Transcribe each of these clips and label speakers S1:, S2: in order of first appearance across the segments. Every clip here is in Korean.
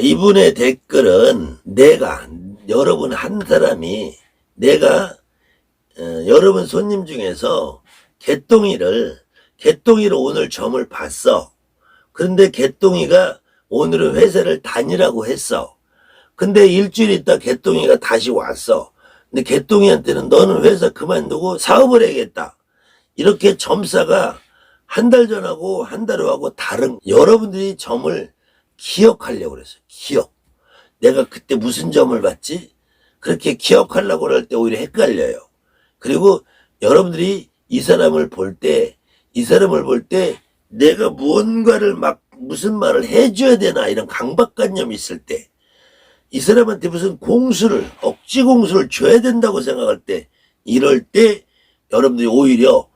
S1: 이분의 댓글은 여러분 한 사람이 여러분 손님 중에서 개똥이를 오늘 점을 봤어. 그런데 개똥이가 오늘은 회사를 다니라고 했어. 근데 일주일 있다 개똥이가 다시 왔어. 근데 개똥이한테는 너는 회사 그만두고 사업을 해야겠다. 이렇게 점사가 한 달 전하고 한 달 후하고 다른, 여러분들이 점을 기억하려고 그랬어요. 내가 그때 무슨 점을 봤지? 그렇게 기억하려고 그럴 때 오히려 헷갈려요. 그리고 여러분들이 이 사람을 볼 때 내가 무언가를 무슨 말을 해줘야 되나 이런 강박관념이 있을 때, 이 사람한테 무슨 억지 공수를 줘야 된다고 생각할 때, 이럴 때 여러분들이 오히려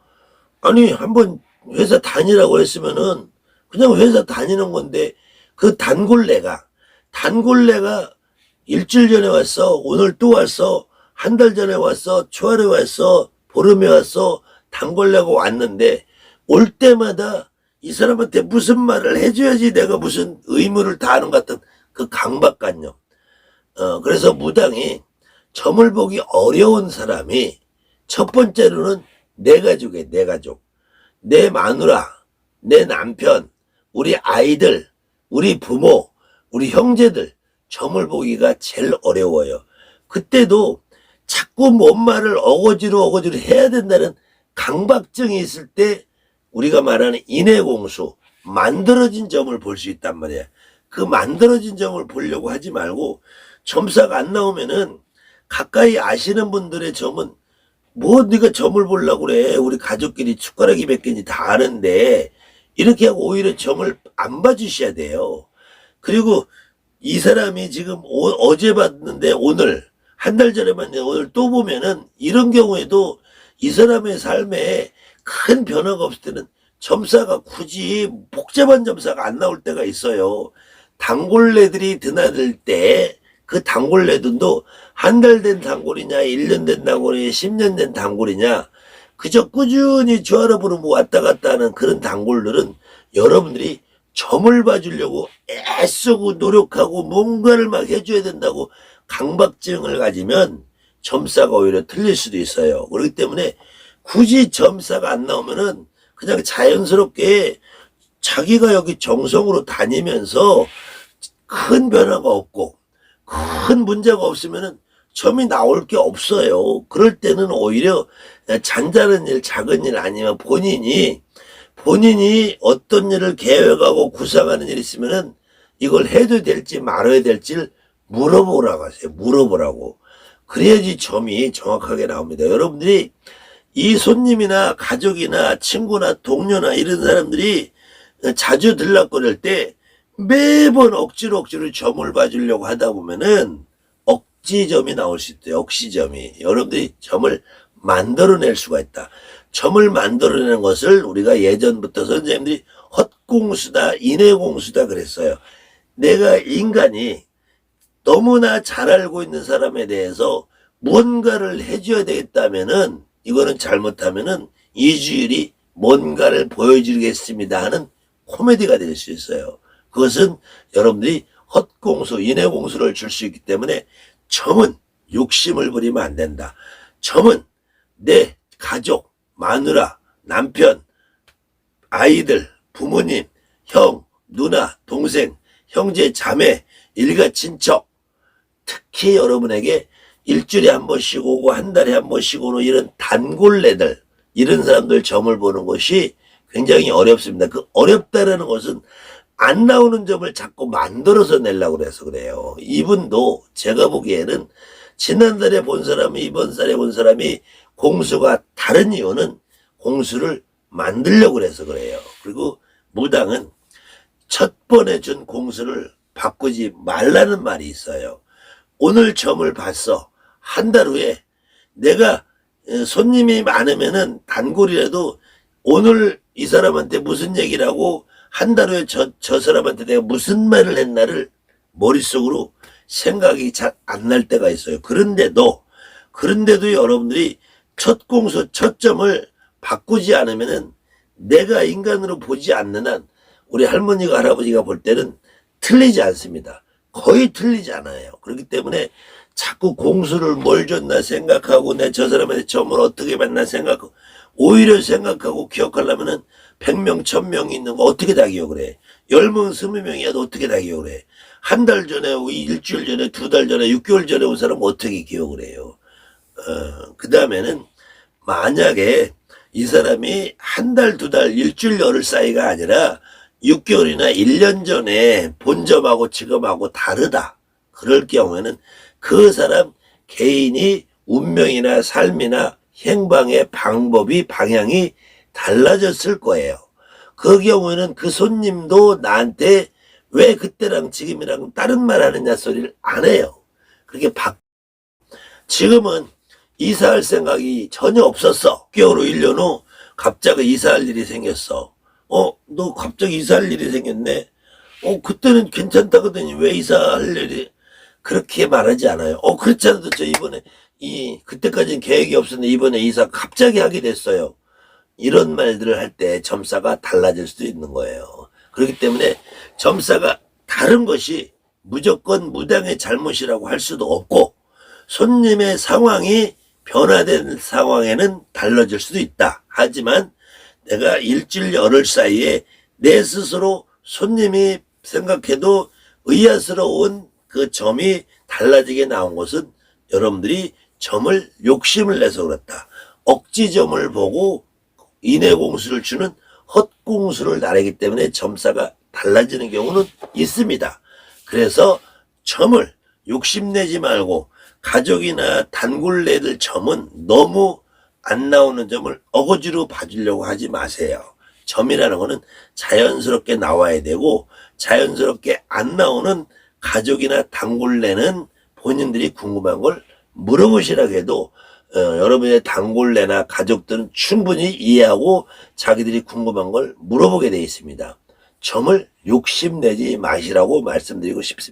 S1: 아니 한번 회사 다니라고 했으면은 그냥 회사 다니는 건데, 그 단골레가 일주일 전에 왔어, 오늘 또 왔어, 한 달 전에 왔어, 초월에 왔어, 보름에 왔어, 단골레가 왔는데 올 때마다 이 사람한테 무슨 말을 해줘야지 내가 무슨 의무를 다하는 것 같은 그 강박관념. 그래서 무당이 점을 보기 어려운 사람이 첫 번째로는 내 가족, 내 마누라, 내 남편, 우리 아이들, 우리 부모, 우리 형제들 점을 보기가 제일 어려워요. 그때도 자꾸 뭔 말을 어거지로 해야 된다는 강박증이 있을 때 우리가 말하는 인해공수, 만들어진 점을 볼 수 있단 말이야. 그 만들어진 점을 보려고 하지 말고, 점사가 안 나오면은 가까이 아시는 분들의 점은 뭐 네가 점을 보려고 그래, 우리 가족끼리 숟가락이 몇 개인지 다 아는데, 이렇게 하고 오히려 점을 안 봐주셔야 돼요. 그리고 이 사람이 지금 어제 봤는데 오늘 한 달 전에 봤는데 오늘 또 보면은, 이런 경우에도 이 사람의 삶에 큰 변화가 없을 때는 점사가 굳이 복잡한 점사가 안 나올 때가 있어요. 단골레들이 드나들 때 그 단골레들도 한 달 된 단골이냐, 1년 된 단골이냐, 10년 된 단골이냐, 그저 꾸준히 주하러 부르고 왔다 갔다 하는 그런 단골들은 여러분들이 점을 봐주려고 애쓰고 노력하고 뭔가를 막 해줘야 된다고 강박증을 가지면 점사가 오히려 틀릴 수도 있어요. 그렇기 때문에 굳이 점사가 안 나오면은 그냥 자연스럽게 자기가 여기 정성으로 다니면서 큰 변화가 없고 큰 문제가 없으면은 점이 나올 게 없어요. 그럴 때는 오히려 잔잔한 일, 작은 일 아니면 본인이 어떤 일을 계획하고 구상하는 일이 있으면은 이걸 해도 될지 말아야 될지를 물어보라고 하세요. 물어보라고. 그래야지 점이 정확하게 나옵니다. 여러분들이 이 손님이나 가족이나 친구나 동료나 이런 사람들이 자주 들락거릴 때 매번 억지로 점을 봐주려고 하다 보면은 억지점이 나올 수 있대요. 억시점이. 여러분들이 점을 만들어낼 수가 있다. 점을 만들어내는 것을 우리가 예전부터 선생님들이 헛공수다, 인해공수다 그랬어요. 내가 인간이 너무나 잘 알고 있는 사람에 대해서 뭔가를 해줘야 되겠다면은, 이거는 잘못하면은 이주일이 뭔가를 보여주겠습니다 하는 코미디가 될 수 있어요. 그것은 여러분들이 헛공수, 인해공수를 줄 수 있기 때문에 점은 욕심을 부리면 안 된다. 점은 내 가족, 마누라, 남편, 아이들, 부모님, 형, 누나, 동생, 형제, 자매, 일가 친척, 특히 여러분에게 일주일에 한 번씩 오고 한 달에 한 번씩 오는 이런 단골레들, 이런 사람들 점을 보는 것이 굉장히 어렵습니다. 그 어렵다라는 것은 안 나오는 점을 자꾸 만들어서 내려고 그래서 그래요. 이분도 제가 보기에는 지난달에 본 사람이 이번 달에 본 사람이 공수가 다른 이유는 공수를 만들려고 그래서 그래요. 그리고 무당은 첫 번에 준 공수를 바꾸지 말라는 말이 있어요. 오늘 점을 봤어. 한 달 후에 내가 손님이 많으면은 단골이라도 오늘 이 사람한테 무슨 얘기를 하고 한 달 후에 저 사람한테 내가 무슨 말을 했나를 머릿속으로 생각이 잘 안 날 때가 있어요. 그런데도 여러분들이 첫 공수, 첫 점을 바꾸지 않으면은, 내가 인간으로 보지 않는 한 우리 할머니가 할아버지가 볼 때는 틀리지 않습니다. 거의 틀리지 않아요. 그렇기 때문에 자꾸 공수를 뭘 줬나 생각하고 내 저 사람한테 점을 어떻게 받나 생각하고 오히려 생각하고 기억하려면은 100명, 1000명이 있는 거 어떻게 다 기억을 해? 10명, 20명이라도 어떻게 다 기억을 해? 한 달 전에, 일주일 전에, 2달 전에, 6개월 전에 온 사람 어떻게 기억을 해요? 그 다음에는 만약에 이 사람이 한 달, 2달, 일주일, 열흘 사이가 아니라 6개월이나 1년 전에 본 점하고 지금하고 다르다. 그럴 경우에는 그 사람 개인이 운명이나 삶이나 행방의 방법이 방향이 달라졌을 거예요. 그 경우에는 그 손님도 나한테 왜 그때랑 지금이랑 다른 말 하느냐 소리를 안 해요. 그렇게 지금은 이사할 생각이 전혀 없었어. 6개월 후 1년 후 갑자기 이사할 일이 생겼어. 너 갑자기 이사할 일이 생겼네. 그때는 괜찮다거든요. 왜 이사할 일이 그렇게 말하지 않아요. 그렇지 않아도 저 이번에 그때까지는 계획이 없었는데 이번에 이사 갑자기 하게 됐어요. 이런 말들을 할 때 점사가 달라질 수도 있는 거예요. 그렇기 때문에 점사가 다른 것이 무조건 무당의 잘못이라고 할 수도 없고 손님의 상황이 변화된 상황에는 달라질 수도 있다. 하지만 내가 일주일 열흘 사이에 내 스스로 손님이 생각해도 의아스러운 그 점이 달라지게 나온 것은 여러분들이 점을 욕심을 내서 그렇다. 억지점을 보고 인해공수를 주는 헛공수를 나르기 때문에 점사가 달라지는 경우는 있습니다. 그래서 점을 욕심내지 말고 가족이나 단골내들 점은 너무 안 나오는 점을 어거지로 봐주려고 하지 마세요. 점이라는 거는 자연스럽게 나와야 되고 자연스럽게 안 나오는 가족이나 단골내는 본인들이 궁금한 걸 물어보시라고 해도 여러분의 단골내나 가족들은 충분히 이해하고 자기들이 궁금한 걸 물어보게 되어 있습니다. 점을 욕심내지 마시라고 말씀드리고 싶습니다.